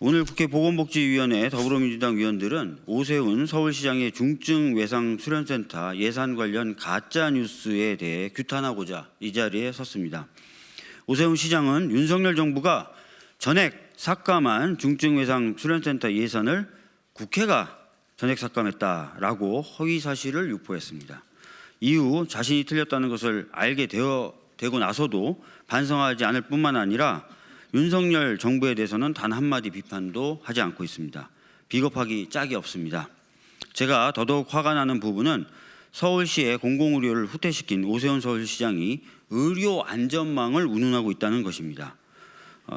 오늘 국회 보건복지위원회 더불어민주당 위원들은 오세훈 서울시장의 중증외상수련센터 예산 관련 가짜뉴스에 대해 규탄하고자 이 자리에 섰습니다. 오세훈 시장은 윤석열 정부가 전액 삭감한 중증외상수련센터 예산을 국회가 전액 삭감했다라고 허위 사실을 유포했습니다. 이후 자신이 틀렸다는 것을 알게 되고 나서도 반성하지 않을 뿐만 아니라 윤석열 정부에 대해서는 단 한마디 비판도 하지 않고 있습니다. 비겁하기 짝이 없습니다. 제가 더더욱 화가 나는 부분은 서울시의 공공의료를 후퇴시킨 오세훈 서울시장이 의료 안전망을 운운하고 있다는 것입니다.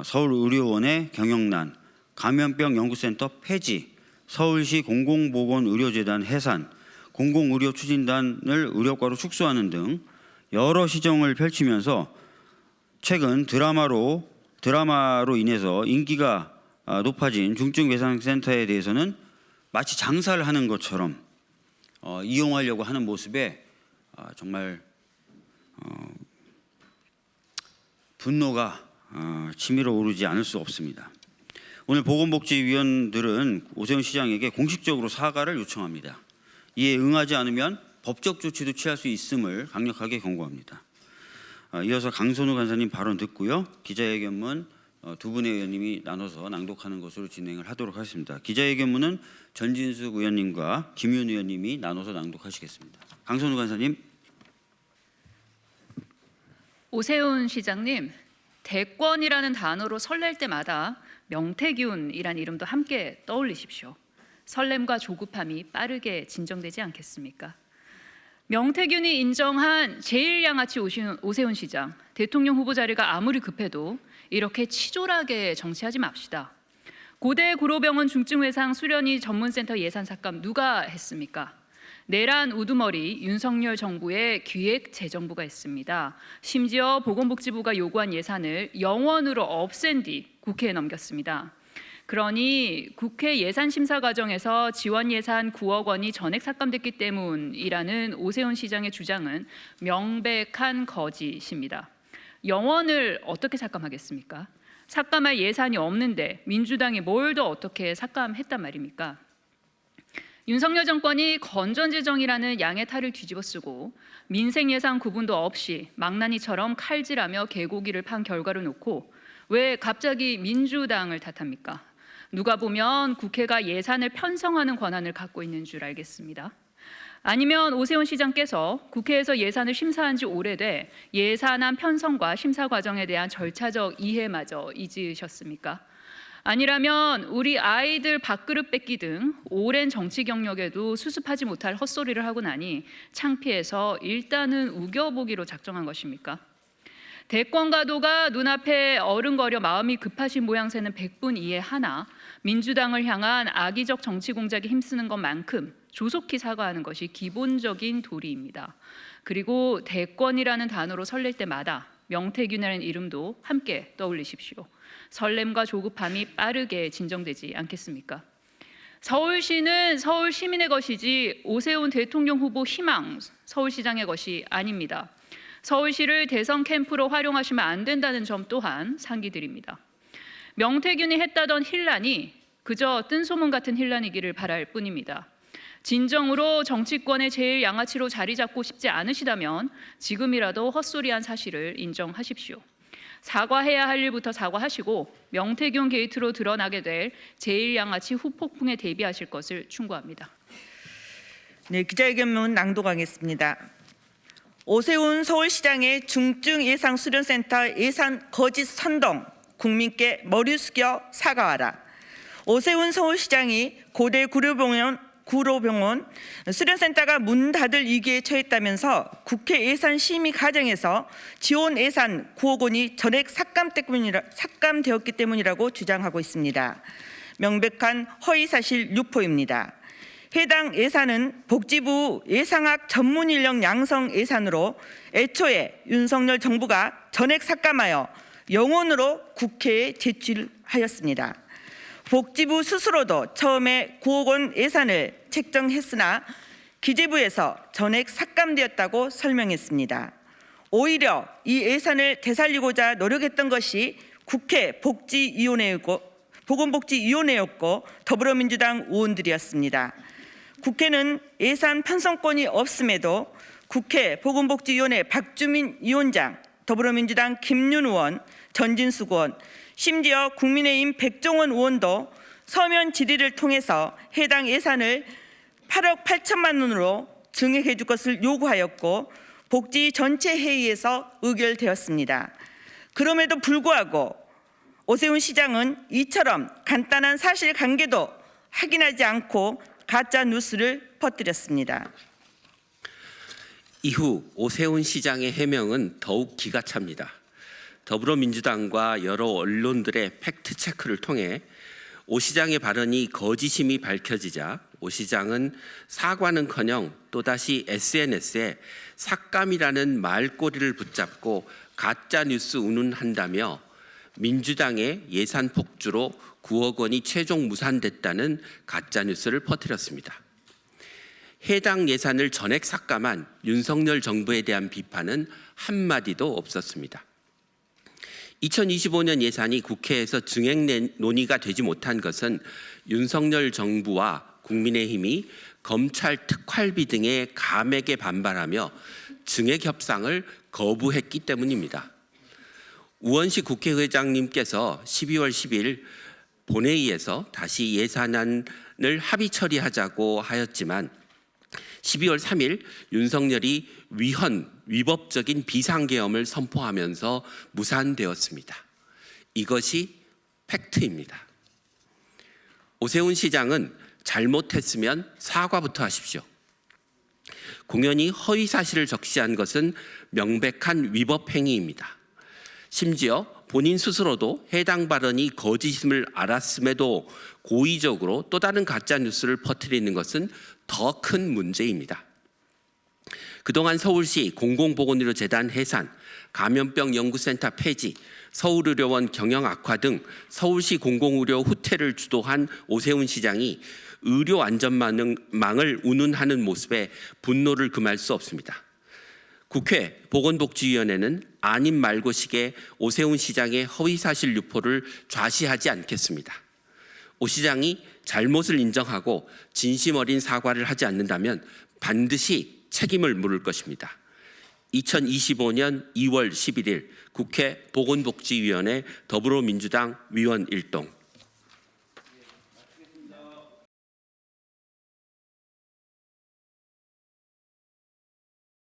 서울의료원의 경영난, 감염병 연구센터 폐지, 서울시 공공보건의료재단 해산, 공공의료추진단을 의료과로 축소하는 등 여러 시정을 펼치면서 최근 드라마로 인해서 인기가 높아진 중증외상센터에 대해서는 마치 장사를 하는 것처럼 이용하려고 하는 모습에 정말 분노가 치밀어 오르지 않을 수 없습니다. 오늘 보건복지위원들은 오세훈 시장에게 공식적으로 사과를 요청합니다. 이에 응하지 않으면 법적 조치도 취할 수 있음을 강력하게 경고합니다. 이어서 강선우 간사님 발언 듣고요. 기자회견문 두 분의 의원님이 나눠서 낭독하는 것으로 진행을 하도록 하겠습니다. 기자회견문은 전진숙 의원님과 김윤 의원님이 나눠서 낭독하시겠습니다. 강선우 간사님. 오세훈 시장님, 대권이라는 단어로 설렐 때마다 명태균이란 이름도 함께 떠올리십시오. 설렘과 조급함이 빠르게 진정되지 않겠습니까? 명태균이 인정한 제1양아치 오세훈 시장, 대통령 후보 자리가 아무리 급해도 이렇게 치졸하게 정치하지 맙시다. 고대 구로병원 중증외상 수련의 전문센터 예산 삭감 누가 했습니까? 내란 우두머리 윤석열 정부의 기획재정부가 했습니다. 심지어 보건복지부가 요구한 예산을 영원으로 없앤 뒤 국회에 넘겼습니다. 그러니 국회 예산 심사 과정에서 지원 예산 9억 원이 전액 삭감됐기 때문이라는 오세훈 시장의 주장은 명백한 거짓입니다. 영원을 어떻게 삭감하겠습니까? 삭감할 예산이 없는데 민주당이 뭘 더 어떻게 삭감했단 말입니까? 윤석열 정권이 건전재정이라는 양의 탈을 뒤집어 쓰고 민생 예산 구분도 없이 망나니처럼 칼질하며 개고기를 판 결과를 놓고 왜 갑자기 민주당을 탓합니까? 누가 보면 국회가 예산을 편성하는 권한을 갖고 있는 줄 알겠습니다. 아니면 오세훈 시장께서 국회에서 예산을 심사한 지 오래돼 예산안 편성과 심사 과정에 대한 절차적 이해마저 잊으셨습니까? 아니라면 우리 아이들 밥그릇 뺏기 등 오랜 정치 경력에도 수습하지 못할 헛소리를 하고 나니 창피해서 일단은 우겨보기로 작정한 것입니까? 대권 가도가 눈앞에 어른거려 마음이 급하신 모양새는 100분 이해하나 민주당을 향한 악의적 정치 공작에 힘쓰는 것만큼 조속히 사과하는 것이 기본적인 도리입니다. 그리고 대권이라는 단어로 설렐 때마다 명태균이라는 이름도 함께 떠올리십시오. 설렘과 조급함이 빠르게 진정되지 않겠습니까? 서울시는 서울 시민의 것이지 오세훈 대통령 후보 희망 서울시장의 것이 아닙니다. 서울시를 대선 캠프로 활용하시면 안 된다는 점 또한 상기드립니다. 명태균이 했다던 혼란이 그저 뜬소문 같은 혼란이기를 바랄 뿐입니다. 진정으로 정치권의 제일 양아치로 자리 잡고 싶지 않으시다면 지금이라도 헛소리한 사실을 인정하십시오. 사과해야 할 일부터 사과하시고 명태균 게이트로 드러나게 될 제일 양아치 후폭풍에 대비하실 것을 충고합니다. 네, 기자회견문 낭독하겠습니다. 오세훈 서울시장의 중증예상수련센터 예산 거짓 선동, 국민께 머리 숙여 사과하라. 오세훈 서울시장이 고대 구로병원 수련센터가 문 닫을 위기에 처했다면서 국회 예산 심의 과정에서 지원 예산 9억 원이 전액 삭감되었기 때문이라고 주장하고 있습니다. 명백한 허위사실 유포입니다. 해당 예산은 복지부 예상학 전문 인력 양성 예산으로 애초에 윤석열 정부가 전액 삭감하여 영원으로 국회에 제출하였습니다. 복지부 스스로도 처음에 9억 원 예산을 책정했으나 기재부에서 전액 삭감되었다고 설명했습니다. 오히려 이 예산을 되살리고자 노력했던 것이 국회 복지위원회이고 보건복지위원회였고 더불어민주당 의원들이었습니다. 국회는 예산 편성권이 없음에도 국회 보건복지위원회 박주민 위원장, 더불어민주당 김윤 의원, 전진숙 의원, 심지어 국민의힘 백종원 의원도 서면 질의를 통해서 해당 예산을 8억 8천만 원으로 증액해 줄 것을 요구하였고 복지 전체 회의에서 의결되었습니다. 그럼에도 불구하고 오세훈 시장은 이처럼 간단한 사실관계도 확인하지 않고 가짜 뉴스를 퍼뜨렸습니다. 이후 오세훈 시장의 해명은 더욱 기가 찹니다. 더불어민주당과 여러 언론들의 팩트 체크를 통해 오 시장의 발언이 거짓임이 밝혀지자 오 시장은 사과는커녕 또다시 SNS에 삭감이라는 말꼬리를 붙잡고 가짜 뉴스 운운한다며 민주당의 예산 폭주로 9억 원이 최종 무산됐다는 가짜 뉴스를 퍼뜨렸습니다. 해당 예산을 전액 삭감한 윤석열 정부에 대한 비판은 한마디도 없었습니다. 2025년 예산이 국회에서 증액 논의가 되지 못한 것은 윤석열 정부와 국민의힘이 검찰 특활비 등의 감액에 반발하며 증액 협상을 거부했기 때문입니다. 우원식 국회의장님께서 12월 10일 본회의에서 다시 예산안을 합의 처리하자고 하였지만 12월 3일 윤석열이 위법적인 비상계엄을 선포하면서 무산되었습니다. 이것이 팩트입니다. 오세훈 시장은 잘못했으면 사과부터 하십시오. 공연히 허위 사실을 적시한 것은 명백한 위법 행위입니다. 심지어 본인 스스로도 해당 발언이 거짓임을 알았음에도 고의적으로 또 다른 가짜 뉴스를 퍼뜨리는 것은 더 큰 문제입니다. 그동안 서울시 공공보건의료재단 해산, 감염병 연구센터 폐지, 서울의료원 경영 악화 등 서울시 공공의료 후퇴를 주도한 오세훈 시장이 의료 안전망을 운운하는 모습에 분노를 금할 수 없습니다. 국회 보건복지위원회는 아님 말고식의 오세훈 시장의 허위사실 유포를 좌시하지 않겠습니다. 오 시장이 잘못을 인정하고 진심 어린 사과를 하지 않는다면 반드시 책임을 물을 것입니다. 2025년 2월 11일 국회 보건복지위원회 더불어민주당 위원 일동